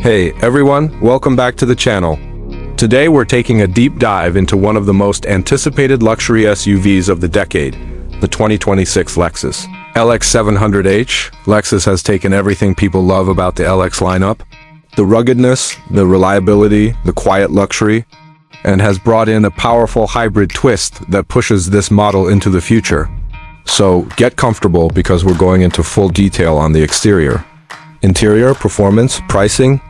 Hey everyone, welcome back to the channel. Today we're taking a deep dive into one of the most anticipated luxury SUVs of the decade, the 2026 Lexus LX 700h. Lexus has taken everything people love about the LX lineup, the ruggedness, the reliability, the quiet luxury, and has brought in a powerful hybrid twist that pushes this model into the future. So get comfortable because we're going into full detail on the exterior, interior, performance, pricing,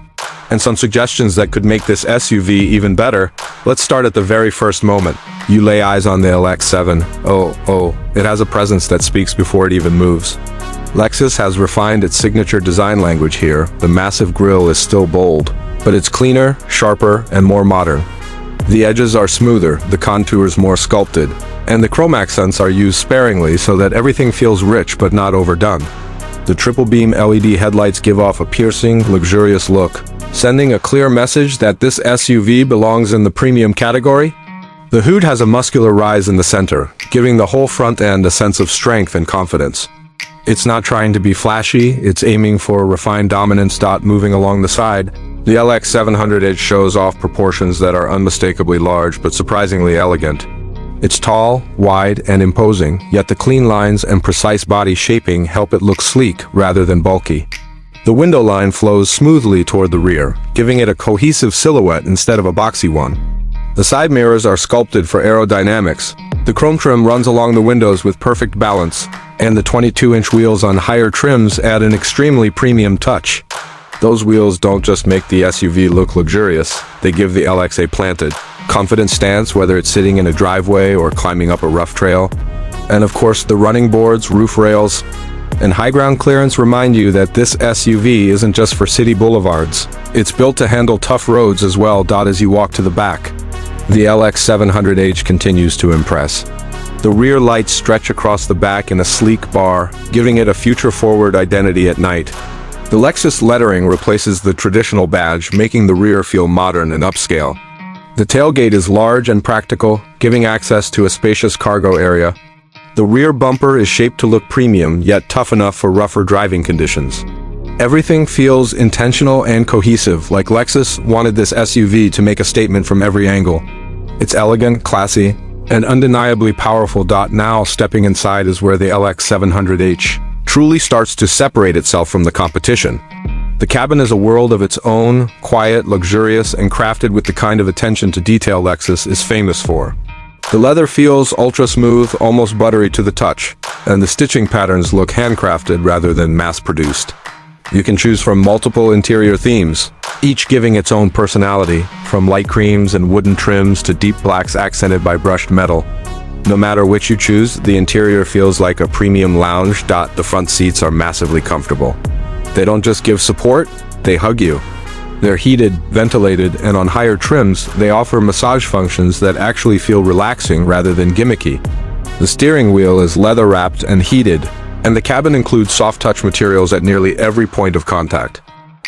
and some suggestions that could make this SUV even better. Let's start at the very first moment. You lay eyes on the LX7. Oh, it has a presence that speaks before it even moves. Lexus has refined its signature design language here. The massive grille is still bold, but it's cleaner, sharper, and more modern. The edges are smoother, the contours more sculpted, and the chrome accents are used sparingly so that everything feels rich but not overdone. The triple beam LED headlights give off a piercing, luxurious look, sending a clear message that this SUV belongs in the premium category. The hood has a muscular rise in the center, giving the whole front end a sense of strength and confidence. It's not trying to be flashy, it's aiming for refined dominance. Moving along the side, the LX 700h shows off proportions that are unmistakably large but surprisingly elegant. It's tall, wide, and imposing, yet the clean lines and precise body shaping help it look sleek rather than bulky. The window line flows smoothly toward the rear, giving it a cohesive silhouette instead of a boxy one. The side mirrors are sculpted for aerodynamics. The chrome trim runs along the windows with perfect balance, and the 22-inch wheels on higher trims add an extremely premium touch. Those wheels don't just make the SUV look luxurious, they give the LX a planted, confident stance whether it's sitting in a driveway or climbing up a rough trail. And of course, the running boards, roof rails, and high ground clearance remind you that this SUV isn't just for city boulevards. It's built to handle tough roads as well. As you walk to the back, the LX 700h continues to impress. The rear lights stretch across the back in a sleek bar, giving it a future-forward identity at night. The Lexus lettering replaces the traditional badge, making the rear feel modern and upscale. The tailgate is large and practical, giving access to a spacious cargo area. The rear bumper is shaped to look premium, yet tough enough for rougher driving conditions. Everything feels intentional and cohesive, like Lexus wanted this SUV to make a statement from every angle. It's elegant, classy, and undeniably powerful. Now, stepping inside is where the LX 700h truly starts to separate itself from the competition. The cabin is a world of its own, quiet, luxurious, and crafted with the kind of attention to detail Lexus is famous for. The leather feels ultra-smooth, almost buttery to the touch, and the stitching patterns look handcrafted rather than mass-produced. You can choose from multiple interior themes, each giving its own personality, from light creams and wooden trims to deep blacks accented by brushed metal. No matter which you choose, the interior feels like a premium lounge. The front seats are massively comfortable. They don't just give support, they hug you. They're heated, ventilated, and on higher trims, they offer massage functions that actually feel relaxing rather than gimmicky. The steering wheel is leather-wrapped and heated, and the cabin includes soft-touch materials at nearly every point of contact.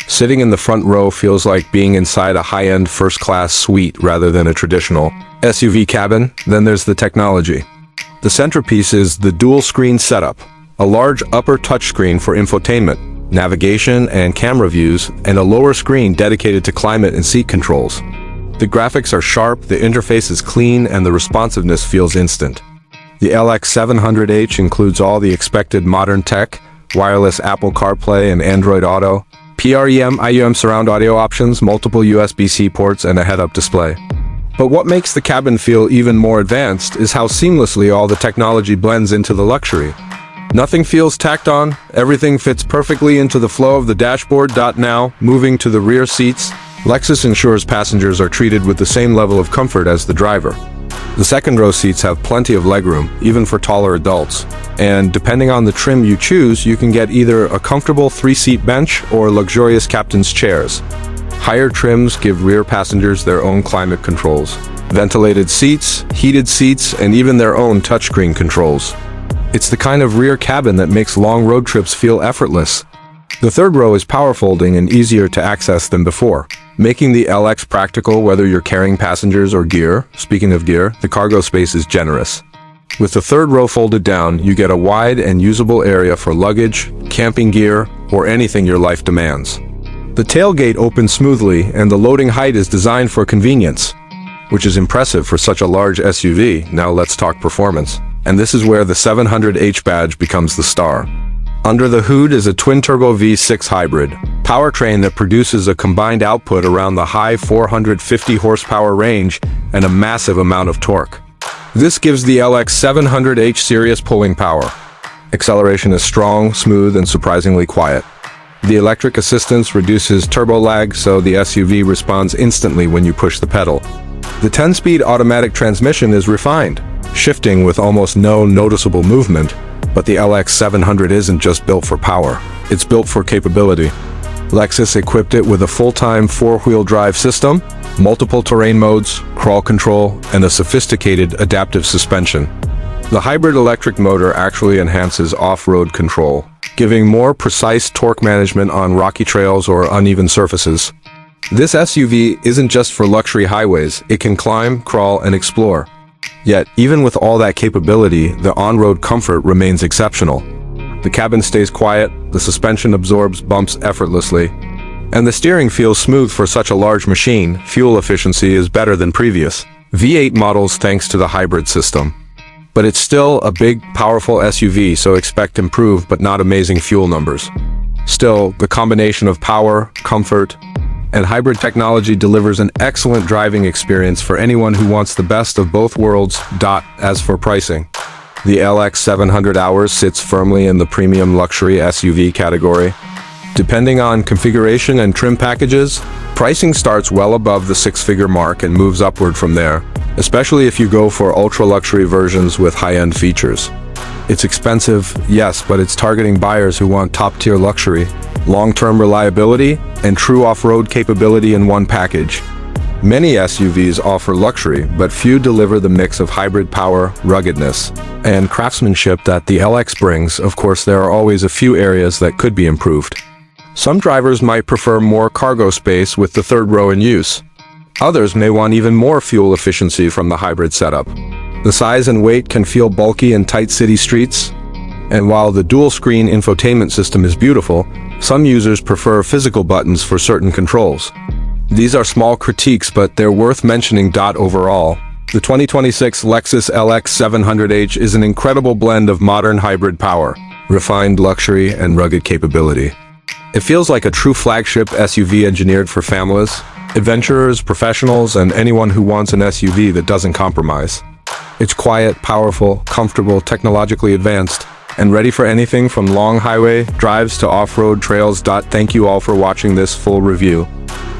Sitting in the front row feels like being inside a high-end first-class suite rather than a traditional SUV cabin. Then there's the technology. The centerpiece is the dual-screen setup, a large upper touchscreen for infotainment, navigation and camera views, and a lower screen dedicated to climate and seat controls. The graphics are sharp, the interface is clean, and the responsiveness feels instant. The LX 700h includes all the expected modern tech, wireless Apple CarPlay and Android Auto, PREM, IUM surround audio options, multiple USB-C ports, and a head-up display. But what makes the cabin feel even more advanced is how seamlessly all the technology blends into the luxury. Nothing feels tacked on, everything fits perfectly into the flow of the dashboard. Now, moving to the rear seats, Lexus ensures passengers are treated with the same level of comfort as the driver. The second row seats have plenty of legroom, even for taller adults, and depending on the trim you choose, you can get either a comfortable 3-seat bench or luxurious captain's chairs. Higher trims give rear passengers their own climate controls, ventilated seats, heated seats, and even their own touchscreen controls. It's the kind of rear cabin that makes long road trips feel effortless. The third row is power folding and easier to access than before, making the LX practical whether you're carrying passengers or gear. Speaking of gear, the cargo space is generous. With the third row folded down, you get a wide and usable area for luggage, camping gear, or anything your life demands. The tailgate opens smoothly and the loading height is designed for convenience, which is impressive for such a large SUV. Now let's talk performance. And this is where the 700h badge becomes the star. Under the hood is a twin-turbo V6 hybrid powertrain that produces a combined output around the high 450 horsepower range and a massive amount of torque. This gives the LX 700h serious pulling power. Acceleration is strong, smooth, and surprisingly quiet. The electric assistance reduces turbo lag, so the SUV responds instantly when you push the pedal. The 10-speed automatic transmission is refined, shifting with almost no noticeable movement, but the LX 700 isn't just built for power, it's built for capability. Lexus equipped it with a full-time four-wheel drive system, multiple terrain modes, crawl control, and a sophisticated adaptive suspension. The hybrid electric motor actually enhances off-road control, giving more precise torque management on rocky trails or uneven surfaces. This SUV isn't just for luxury highways, it can climb, crawl, and explore. Yet, even with all that capability, the on-road comfort remains exceptional. The cabin stays quiet, the suspension absorbs bumps effortlessly, and the steering feels smooth for such a large machine. Fuel efficiency is better than previous V8 models thanks to the hybrid system. But it's still a big, powerful SUV, so expect improved but not amazing fuel numbers. Still, the combination of power, comfort, and hybrid technology delivers an excellent driving experience for anyone who wants the best of both worlds. As for pricing, the LX 700 hours sits firmly in the premium luxury SUV category. Depending on configuration and trim packages, pricing starts well above the six-figure mark and moves upward from there, especially if you go for ultra-luxury versions with high-end features. It's expensive, yes, but it's targeting buyers who want top-tier luxury, long-term reliability, and true off-road capability in one package. Many SUVs offer luxury, but few deliver the mix of hybrid power, ruggedness, and craftsmanship that the LX brings. Of course, there are always a few areas that could be improved. Some drivers might prefer more cargo space with the third row in use. Others may want even more fuel efficiency from the hybrid setup. The size and weight can feel bulky in tight city streets, and while the dual-screen infotainment system is beautiful, some users prefer physical buttons for certain controls. These are small critiques, but they're worth mentioning. Overall, the 2026 Lexus LX 700h is an incredible blend of modern hybrid power, refined luxury, and rugged capability. It feels like a true flagship SUV engineered for families, adventurers, professionals, and anyone who wants an SUV that doesn't compromise. It's quiet, powerful, comfortable, technologically advanced, and ready for anything from long highway drives to off-road trails. Thank you all for watching this full review.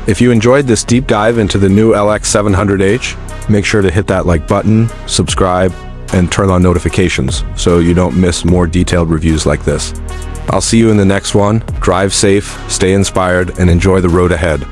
If you enjoyed this deep dive into the new LX 700h, make sure to hit that like button, subscribe, and turn on notifications so you don't miss more detailed reviews like this. I'll see you in the next one. Drive safe, stay inspired, and enjoy the road ahead.